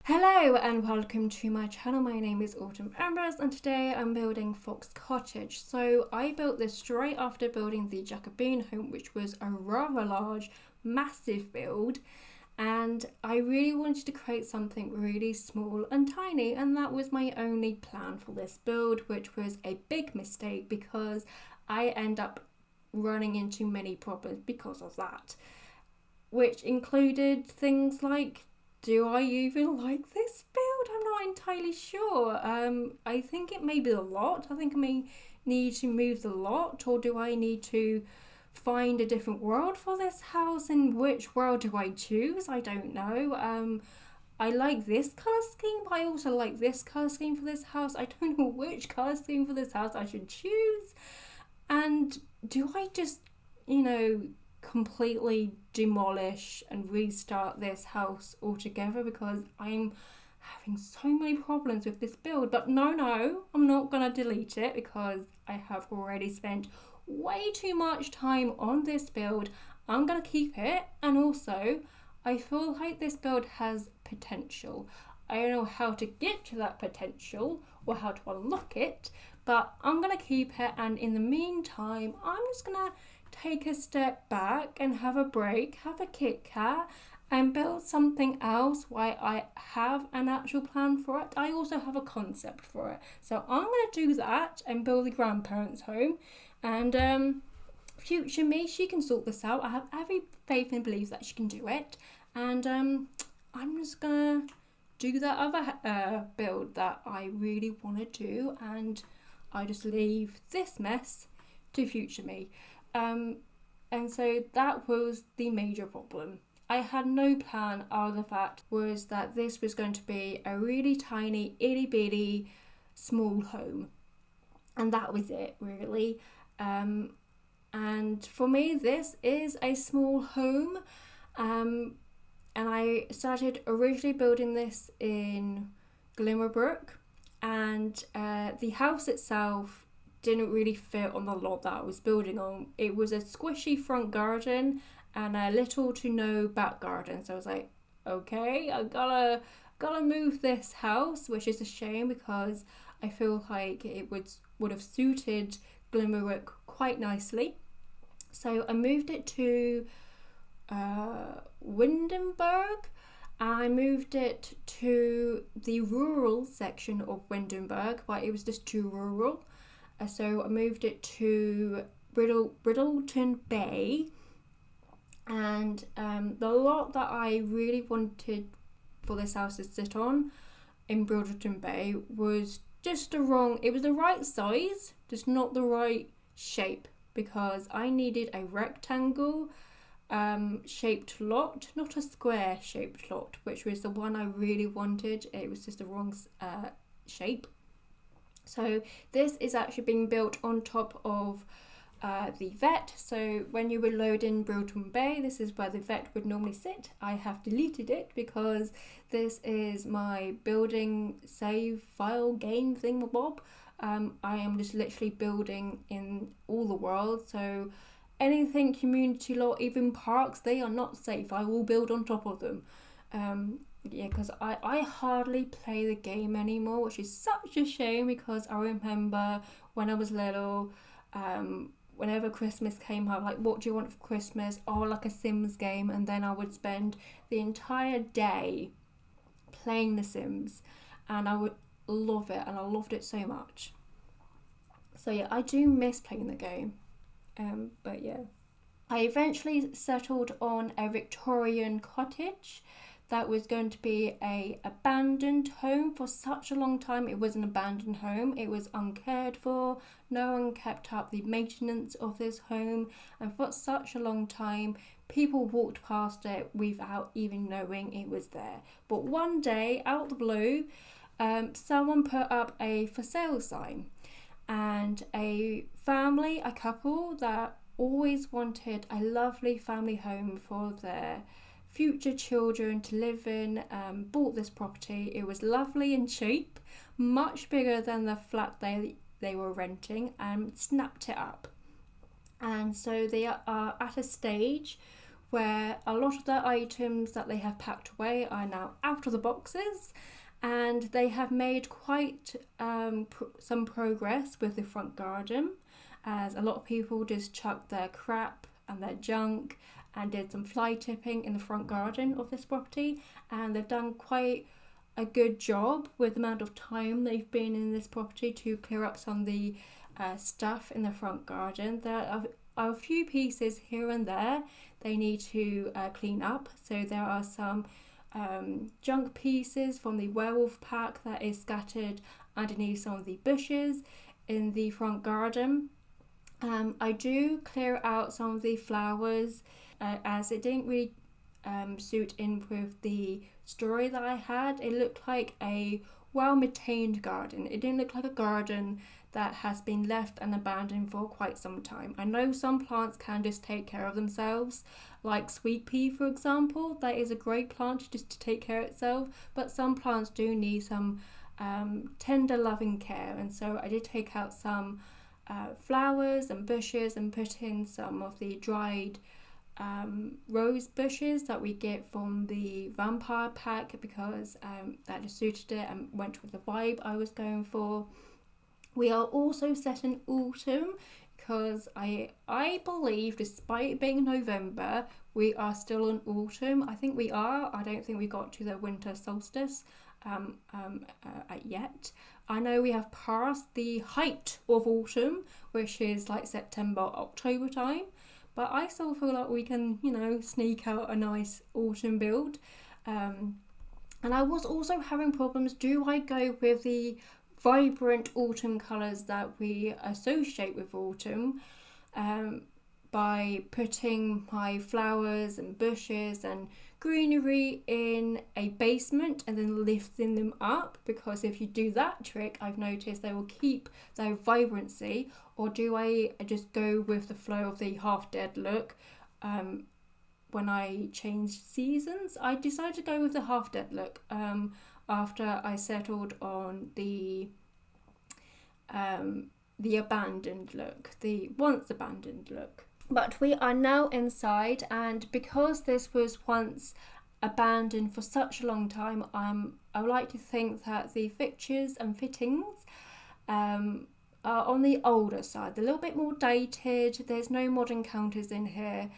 Hello and welcome to my channel. My name is Autumn Ambrose and today I'm building Fox Cottage. So I built this straight after building the Jacobean home, which was a rather large, massive build, and I really wanted to create something really small and tiny, and that was my only plan for this build, which was a big mistake because I end up running into many problems because of that, which included things like, do I even like this build? I'm not entirely sure. I think it may be the lot. I think I may need to move the lot, or do I need to find a different world for this house? And which world do I choose? I don't know. I like this colour scheme, but I also like this colour scheme for this house. I don't know which colour scheme for this house I should choose. And do I just, completely demolish and restart this house altogether, because I'm having so many problems with this build? But no, I'm not gonna delete it because I have already spent way too much time on this build. I'm gonna keep it, and also I feel like this build has potential. I don't know how to get to that potential or how to unlock it, but I'm gonna keep it, and in the meantime I'm just gonna take a step back and have a break, have a Kit Kat, and build something else while I have an actual plan for it. I also have a concept for it. So I'm going to do that and build the grandparents' home. And future me, she can sort this out. I have every faith and belief that she can do it. And I'm just going to do that other build that I really want to do. And I just leave this mess to future me. And so that was the major problem. I had no plan. Other fact was that this was going to be a really tiny, itty bitty, small home, and that was it really. And for me, this is a small home. And I started originally building this in Glimmerbrook, and the house itself didn't really fit on the lot that I was building on. It was a squishy front garden and a little to no back garden. So I was like, okay, I gotta move this house, which is a shame because I feel like it would have suited Glimmerwick quite nicely. So I moved it to Windenburg. I moved it to the rural section of Windenburg, but it was just too rural. So I moved it to Bridleton Bay, and the lot that I really wanted for this house to sit on in Bridleton Bay was just it was the right size, just not the right shape, because I needed a rectangle shaped lot, not a square shaped lot, which was the one I really wanted. It was just the wrong shape. So this is actually being built on top of the vet. So when you would load in Brilton Bay, this is where the vet would normally sit. I have deleted it because this is my building save file game thingamabob. I am just literally building in all the world. So anything community lot, even parks, they are not safe. I will build on top of them. Because I hardly play the game anymore, which is such a shame, because I remember when I was little, whenever Christmas came up, like, what do you want for Christmas? Oh, like a Sims game. And then I would spend the entire day playing The Sims, and I would love it, and I loved it so much. So yeah, I do miss playing the game. But yeah, I eventually settled on a Victorian cottage that was going to be a abandoned home. For such a long time it was an abandoned home. It was uncared for. No one kept up the maintenance of this home, and for such a long time people walked past it without even knowing it was there. But one day, out the blue, someone put up a for sale sign, and a couple that always wanted a lovely family home for their future children to live in, bought this property. It was lovely and cheap, much bigger than the flat they were renting, and snapped it up. And so they are at a stage where a lot of the items that they have packed away are now out of the boxes, and they have made quite some progress with the front garden, as a lot of people just chucked their crap and their junk and did some fly tipping in the front garden of this property, and they've done quite a good job with the amount of time they've been in this property to clear up some of the stuff in the front garden. There are a few pieces here and there they need to clean up. So there are some junk pieces from the werewolf pack that is scattered underneath some of the bushes in the front garden. I do clear out some of the flowers as it didn't really suit in with the story that I had. It looked like a well-maintained garden. It didn't look like a garden that has been left and abandoned for quite some time. I know some plants can just take care of themselves, like sweet pea, for example. That is a great plant just to take care of itself, but some plants do need some tender loving care, and so I did take out some flowers and bushes and put in some of the dried rose bushes that we get from the vampire pack, because that just suited it and went with the vibe I was going for. We are also set in autumn because I believe, despite it being November, we are still in autumn. I think we are. I don't think we got to the winter solstice yet. I know we have passed the height of autumn, which is like September, October time, but I still feel like we can, sneak out a nice autumn build. And I was also having problems. Do I go with the vibrant autumn colours that we associate with autumn by putting my flowers and bushes and greenery in a basement and then lifting them up? Because if you do that trick, I've noticed they will keep their vibrancy. Or do I just go with the flow of the half dead look when I change seasons? I decided to go with the half dead look after I settled on the abandoned look, the once abandoned look. But we are now inside, and because this was once abandoned for such a long time, I would like to think that the fixtures and fittings are on the older side. They're a little bit more dated. There's no modern counters in here.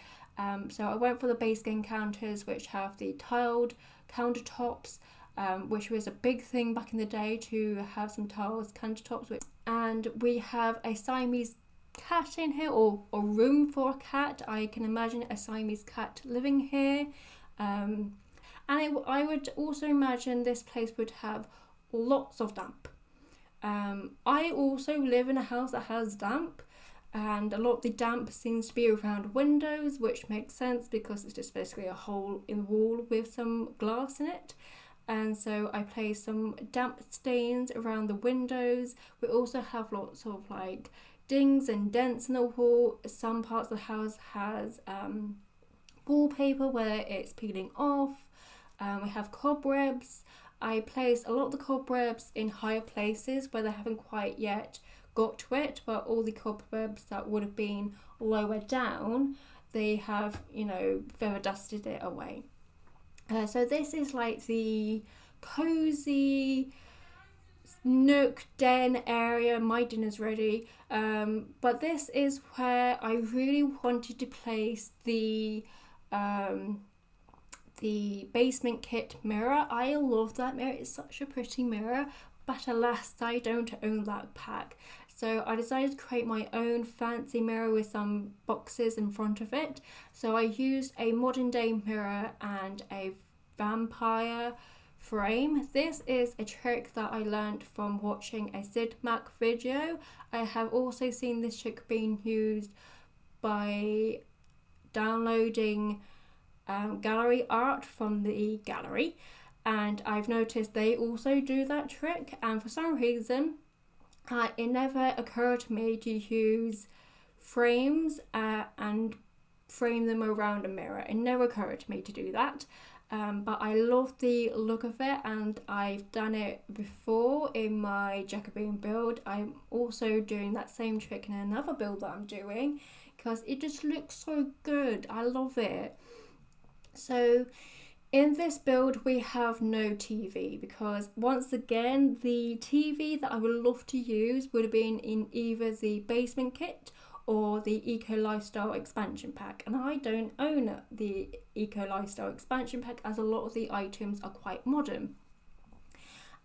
So I went for the base game counters, which have the tiled countertops, which was a big thing back in the day to have some tiles countertops. And we have a Siamese cat in here, or room for a cat. I can imagine a Siamese cat living here. And I would also imagine this place would have lots of damp. I also live in a house that has damp, and a lot of the damp seems to be around windows, which makes sense because it's just basically a hole in the wall with some glass in it. And so I placed some damp stains around the windows. We also have lots of dings and dents in the wall. Some parts of the house has wallpaper where it's peeling off. We have cobwebs. I placed a lot of the cobwebs in higher places where they haven't quite yet got to it, but all the cobwebs that would have been lower down, they have, feather dusted it away. So this is like the cozy nook den area. My dinner's ready, but this is where I really wanted to place the basement kit mirror. I love that mirror. It's such a pretty mirror, but alas, I don't own that pack. So I decided to create my own fancy mirror with some boxes in front of it. So I used a modern day mirror and a vampire frame. This is a trick that I learned from watching a Sid Mac video. I have also seen this trick being used by downloading gallery art from the gallery, and I've noticed they also do that trick, and for some reason it never occurred to me to use frames and frame them around a mirror. It never occurred to me to do that. But I love the look of it, and I've done it before in my Jacobean build. I'm also doing that same trick in another build that I'm doing because it just looks so good. I love it. So in this build we have no TV, because once again the TV that I would love to use would have been in either the basement kit or the Eco Lifestyle expansion pack, and I don't own the Eco Lifestyle expansion pack as a lot of the items are quite modern.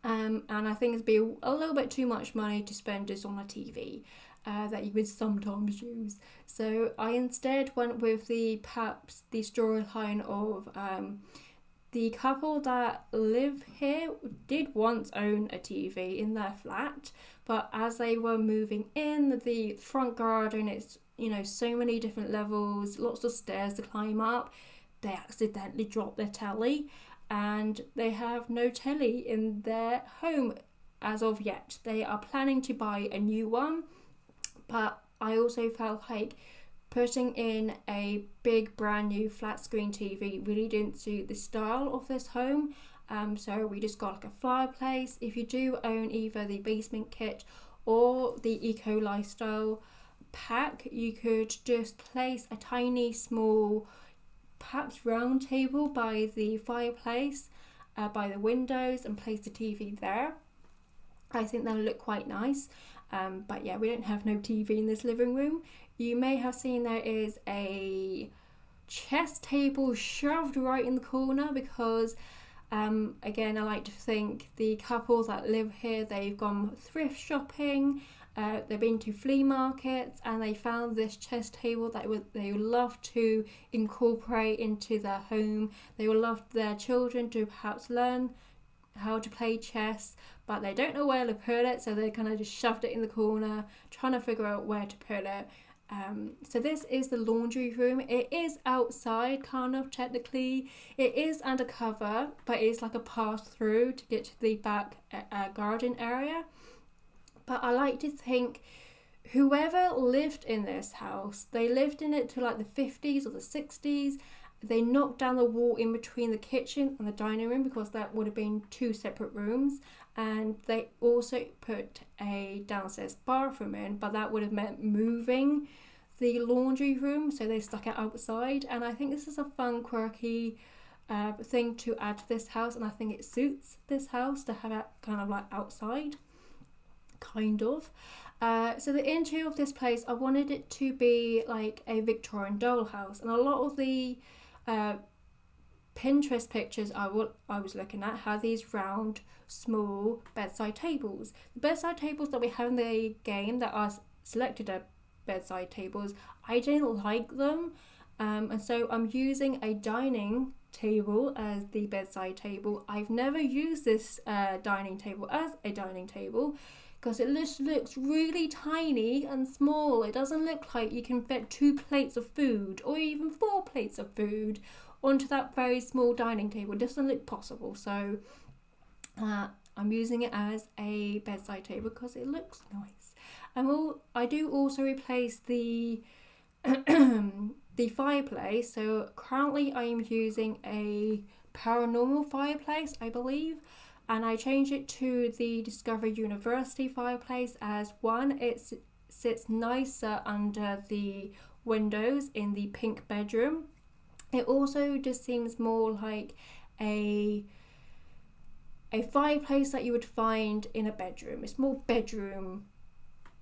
And I think it'd be a little bit too much money to spend just on a TV that you would sometimes use. So I instead went with perhaps the storyline of the couple that live here did once own a TV in their flat, but as they were moving in, the front garden, it's, so many different levels, lots of stairs to climb up, they accidentally dropped their telly, and they have no telly in their home as of yet. They are planning to buy a new one, but I also felt like putting in a big brand new flat screen TV really didn't suit the style of this home. So we just got like a fireplace. If you do own either the basement kit or the Eco Lifestyle pack, you could just place a tiny small, perhaps round table by the fireplace, by the windows, and place the TV there. I think that'll look quite nice. But yeah, we don't have no TV in this living room. You may have seen there is a chess table shoved right in the corner because again, I like to think the couple that live here, they've gone thrift shopping, they've been to flea markets, and they found this chess table that they would love to incorporate into their home. They would love their children to perhaps learn how to play chess, but they don't know where to put it, so they kind of just shoved it in the corner, trying to figure out where to put it. So this is the laundry room. It is outside, kind of, technically. It is undercover, but it's like a pass through to get to the back garden area. But I like to think whoever lived in this house, they lived in it to like the 50s or the 60s. They knocked down the wall in between the kitchen and the dining room because that would have been two separate rooms. And they also put a downstairs bathroom in, but that would have meant moving the laundry room, so they stuck it outside. And I think this is a fun, quirky thing to add to this house, and I think it suits this house to have it kind of like outside, kind of. So the interior of this place, I wanted it to be like a Victorian dollhouse, and a lot of the Pinterest pictures I was looking at had these round, small bedside tables. The bedside tables that we have in the game that are selected as bedside tables, I didn't like them, and so I'm using a dining table as the bedside table. I've never used this dining table as a dining table because it just looks really tiny and small. It doesn't look like you can fit 2 plates of food or even 4 plates of food onto that very small dining table. It doesn't look possible, so I'm using it as a bedside table because it looks nice. I do also replace the the fireplace. So currently I am using a paranormal fireplace, I believe, and I changed it to the Discovery University fireplace as one, it sits nicer under the windows in the pink bedroom. It also just seems more like a fireplace that you would find in a bedroom. It's more bedroom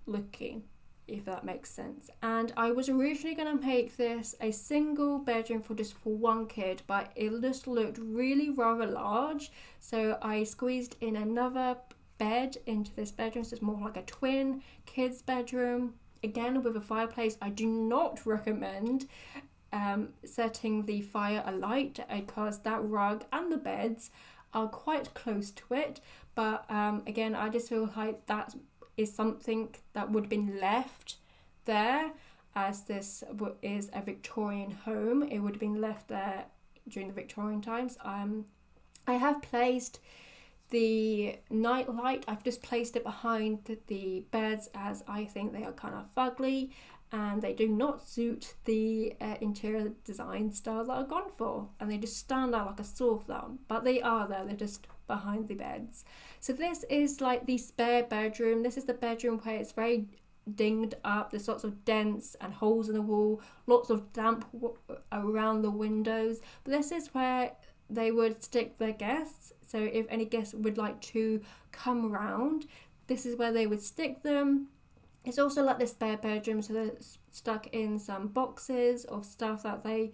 looking, if that makes sense. And I was originally going to make this a single bedroom for one kid, but it just looked really rather large, so I squeezed in another bed into this bedroom, so it's more like a twin kids bedroom, again with a fireplace. I do not recommend setting the fire alight because that rug and the beds are quite close to it, but again, I just feel like that is something that would have been left there, as this is a Victorian home. It would have been left there during the Victorian times. I have placed the night light, I've just placed it behind the beds as I think they are kind of fugly and they do not suit the interior design style that I've gone for, and they just stand out like a sore thumb, but they are there, they're just behind the beds. So this is like the spare bedroom. This is the bedroom where it's very dinged up. There's lots of dents and holes in the wall, lots of damp around the windows. But this is where they would stick their guests. So if any guests would like to come round, this is where they would stick them. It's also like the spare bedroom, so they're stuck in some boxes of stuff that they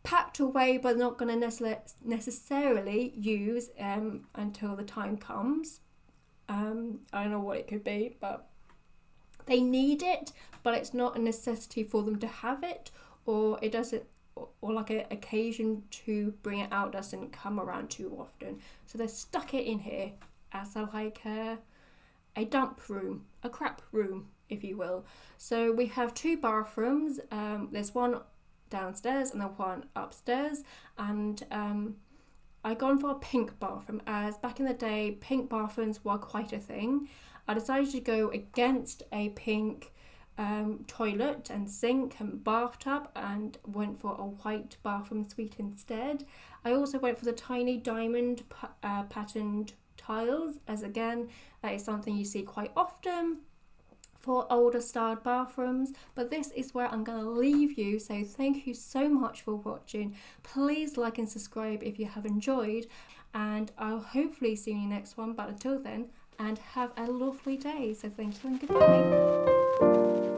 packed away but not going to necessarily use until the time comes. I don't know what it could be, but they need it, but it's not a necessity for them to have it, or it doesn't, or like an occasion to bring it out doesn't come around too often. So they stuck it in here as a dump room, a crap room, if you will. So we have 2 bathrooms. There's one downstairs and then one upstairs, and I gone for a pink bathroom, as back in the day pink bathrooms were quite a thing. I decided to go against a pink toilet and sink and bathtub, and went for a white bathroom suite instead. I also went for the tiny diamond patterned tiles, as again that is something you see quite often for older styled bathrooms. But this is where I'm going to leave you, so thank you so much for watching. Please like and subscribe if you have enjoyed, and I'll hopefully see you in the next one. But until then, and have a lovely day. So thank you and goodbye.